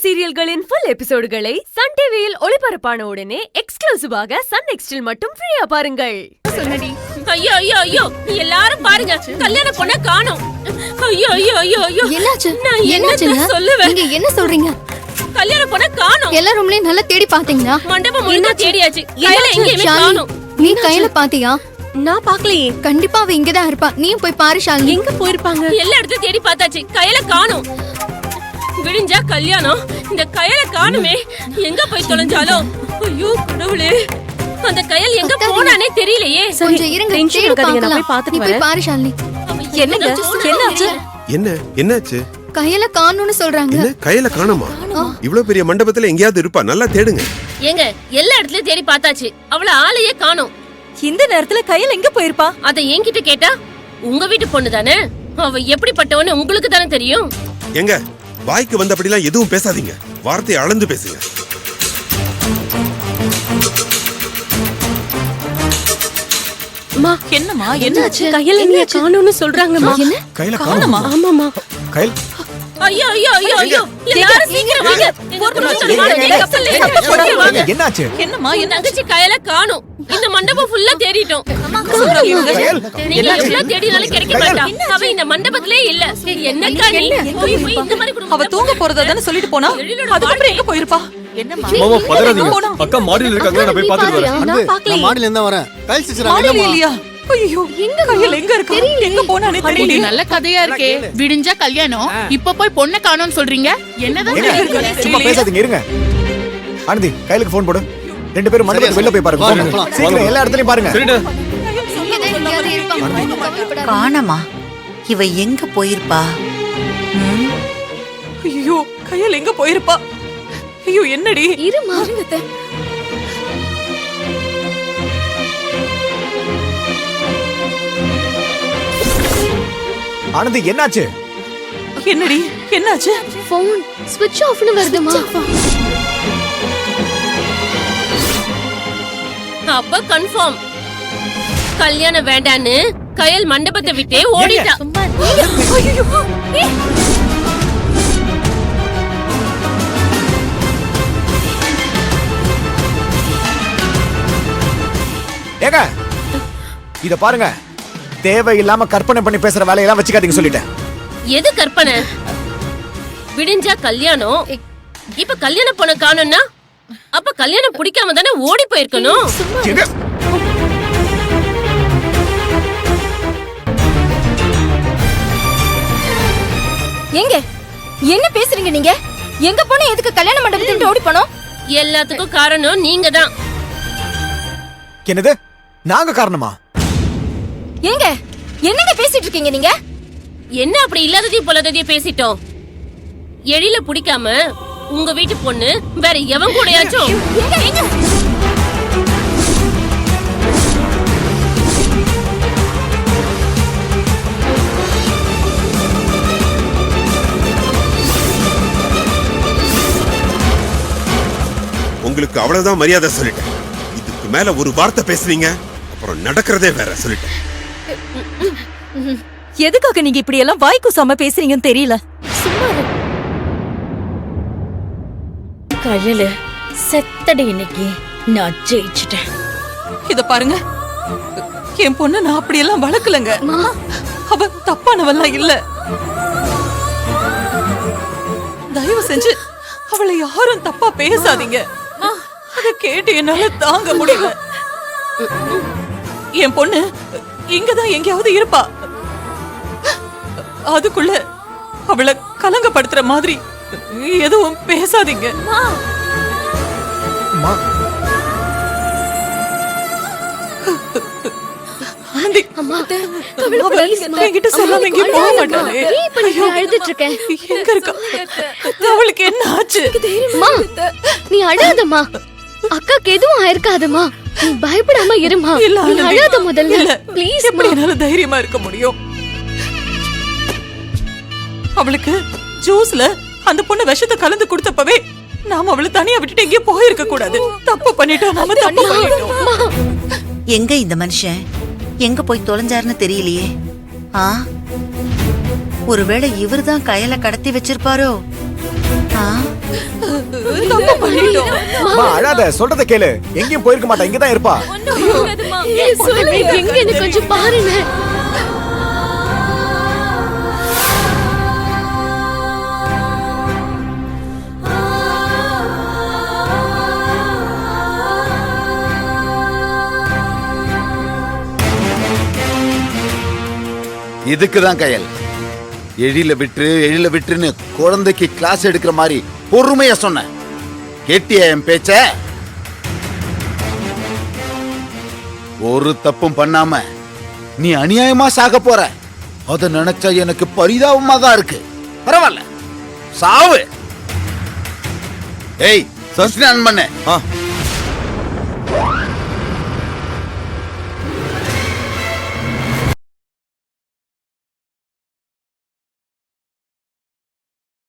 சீரியல்களின் full எபிசோடுகளை Sun டிவியில் ஒளிபரப்பான உடனே எக்ஸ்க்ளூசிவாக சன் நெக்ஸ்டில் மட்டும் ஃப்ரீயா பாருங்கள். சொன்னடி. ஐயோ ஐயோ ஐயோ எல்லாரும் பாருங்க, கல்யாண பொண்ண காணோம். ஐயோ ஐயோ ஐயோ ஐயோ என்னாச்சு? நான் என்ன சொல்லுவேன்? நீங்க என்ன சொல்றீங்க? கல்யாண பொண்ண காணோம். எல்லா ரூம்லயும் நல்லா தேடி பாத்தீங்களா? மண்டபம் முழுக்க தேடியாச்சு, கையில எங்கேயுமே காணோம். நீ கையில பாத்தியா? நான் பாக்கலையே. கண்டிப்பா அவ இங்கதான் இருப்பா. நீயும் போய் பாரு ஷாலினி. எங்க போயிருப்பாங்க? எல்லா இடத்தையும் தேடி பார்த்தாச்சு, கையில காணோம். விடிஞ்சா கல்யாணம், இந்த கையில காணுமே, எங்க போய் தொலைஞ்சாலோ? ஐயோ கடவுளே, அந்த கையில் எங்க போனானே தெரியலையே. கொஞ்சம் இருங்க, தேடி பார்க்கலாம். நீ போய் பாரு ஷாலினி. என்னங்க என்னாச்சு? என்னாச்சு? கையில காணும்னு சொல்றாங்க. என்ன கையில காணோமா? இவ்வளவு பெரிய மண்டபத்துல எங்கயாவது இருப்பா, நல்லா தேடுங்க. ஏங்க எல்லா இடத்துலயும் தேடி பார்த்தாச்சு, அவள ஆளையே காணோம். இந்த நேரத்துல கையில எங்க போயிருப்பா? அத என்கிட்ட கேட்டா, உங்க வீட்டு பொண்ணு தானே, அவ எப்படிப்பட்டவன்னு உங்களுக்கு தானே தெரியும். எங்க வாய்க்கு வந்தபடிலாம் எதுவும் பேசாதீங்க, வார்த்தையை அளந்து பேசுங்க. என்னம்மா என்னாச்சு? கையில நீ காணோம்னு சொல்றாங்கம்மா. என்ன? கையில காணோமா? ஆமாமா. கையில ஐயோ ஐயோ ஐயோ ஐயோ எல்லாரும் சீக்கிரம் வாங்க. ஒரு நிமிஷம் வாங்க. என்னாச்சு? என்னம்மா என் தங்கச்சி கையில காணோம். இந்த மண்டபம் ஃபுல்லா தேடிட்டோம். நீங்க எவ்வளவு தேடினாலும் கிடைக்க மாட்டா. அவ இந்த மண்டபத்திலே இல்ல. என்னக்கா நீ போய் இந்த மாதிரி குடும்பம்? அவ தூங்க போறதா தானே சொல்லிட்டு போனா, அதுக்கப்புறம் எங்க போயிருப்பா? என்னம்மா மாமா பதறாதீங்க, அக்கா மாடியில இருக்காங்க, நான் போய் பாத்துட்டு வரேன். நான் மாடியில இருந்தா வரேன். கையில் சிச்சரா மாடியில இல்லையா? ஐயோ எங்க கையில எங்க இருக்கா? எங்க போனானே தெரியல. நல்ல கதையா இருக்கே. விடிஞ்சா கல்யாணம், இப்ப போய் பொண்ண காணோம்னு சொல்றீங்க. என்னதான் சும்மா பேசாதீங்க, இருங்க. ஆனந்தி கையிலுக்கு போன் போடு. ரெண்டு பேரும் மண்டபத்துக்கு வெளில போய் பாருங்க. சீக்கிரம் எல்லா இடத்துலயும் பாருங்க. சரிடா. காணமா? இவ எங்க போயிருப்பா? ஐயோ கையில எங்க போயிருப்பா? ஐயோ என்னடி? இரு மாறுங்கத்த. ஆனந்தி என்னாச்சு? என்னடி என்னாச்சு? போன் ஸ்விட்ச் ஆஃப்னு வருதுமா. அப்ப கன்ஃபார்ம் கல்யாணம் வேண்டான்னு கயல் மண்டபத்தை விட்டே ஓடிட்டா. ஏங்க இத பாருங்க, தேவையில்லாம கற்பனை பண்ணி பேசுற வேலையெல்லாம் வச்சுக்காதீங்க சொல்லிட்டேன். எது கற்பனை? விடிஞ்சா கல்யாணம், இப்ப கல்யாணம் பொண்ண காணோம்னா அப்ப கல்யாணம் பிடிக்காம தானே ஓடி போயிருக்கணும். எங்க என்ன பேசுறீங்க நீங்க? எங்க போன எதுக்கு கல்யாண மண்டபத்துக்கு ஓடி போனோம்? எல்லாத்துக்கும் காரணம் நீங்க தான். என்னது? நாங்க காரணமா? எங்க என்னங்க பேசிட்டு இருக்கீங்க நீங்க? என்ன அப்படி இல்லாததையும் பொல்லாததையும் பேசிட்டோம்? எழில பிடிக்காம உங்க வீட்டு பொண்ணு வேற எவன் கூடயாச்சும்? உங்களுக்கு அவ்வளவுதான் மரியாதை சொல்லிட்டேன். இதுக்கு மேல ஒரு வார்த்தை பேசுறீங்க, அப்புறம் நடக்கிறதே வேற சொல்லிட்டேன். எதுக்காக நீங்க இப்படி எல்லாம் வாய்க்குசாம பேசுறீங்கன்னு தெரியல. கயலு செத்தடி, இன்னைக்கு நான் ஜெயிச்சிட்டேன். இத பாருங்க, என் பொண்ணு நான் அப்படியெல்லாம் வளர்க்கலங்க. அவ தப்பானவெல்லாம் இல்ல. தயவு செஞ்சு அவளை யாரும் தப்பா பேசாதீங்க. அத கேட்டு என்னால தாங்க முடியல. என் பொண்ணு இங்கதான் எங்கேயாவது இருப்பா. அதுக்குள்ள அவளை கலங்கப்படுத்துற மாதிரி எதுவும் பேசாதீங்க. என்கிட்ட சொல்லாம எங்க போக மாட்டாளே. அழுதுட்டு இருக்கேன். எங்க இருக்கா? அவளுக்கு என்ன ஆச்சு? நீ அழாதம்மா, அக்காக்கு எதுவும் ஆயிருக்காதம்மா. நீ பயப்படாம இருமா. நீ அழாத முதல்ல ப்ளீஸ். எப்படி என்னால தைரியமா இருக்க முடியும்? அவளுக்கு ஜூஸ்ல அந்த பொண்ணு விஷத்தை கலந்து கொடுத்தப்பவே நாம அவளை தனியா விட்டுட்டு எங்கேயும் போயிருக்க கூடாது. தப்பு பண்ணிட்டோம், நாம தப்பு பண்ணிட்டோம். எங்க இந்த மனுஷன் எங்க போய் தொலைஞ்சாருன்னு தெரியலையே. ஒருவேளை இவர்தான் கயலை கடத்தி வச்சிருப்பாரோ? தப்பு பண்ணிட்டோம். அம்மா அழாத, சொல்றத கேளு. எங்கேயும் போயிருக்க மாட்டா, இங்கதான் இருப்பா. சொல்லுங்க, எங்கன்னு கொஞ்சம் பாருங்க. இதுக்குதான் கயல் எழில விட்டுன்னு குழந்தைக்கு கிளாஸ் எடுக்கிற மாதிரி பொறுமையா சொன்ன. கேட்டியா என் பேச்ச? ஒரு தப்பும் பண்ணாம நீ அநியாயமா சாக போற. அத நினைச்சா எனக்கு பரிதாபமா தான் இருக்கு. பரவாயில்ல, சாவு. ஏய், சஸ்டாண்ட் பண்ணு.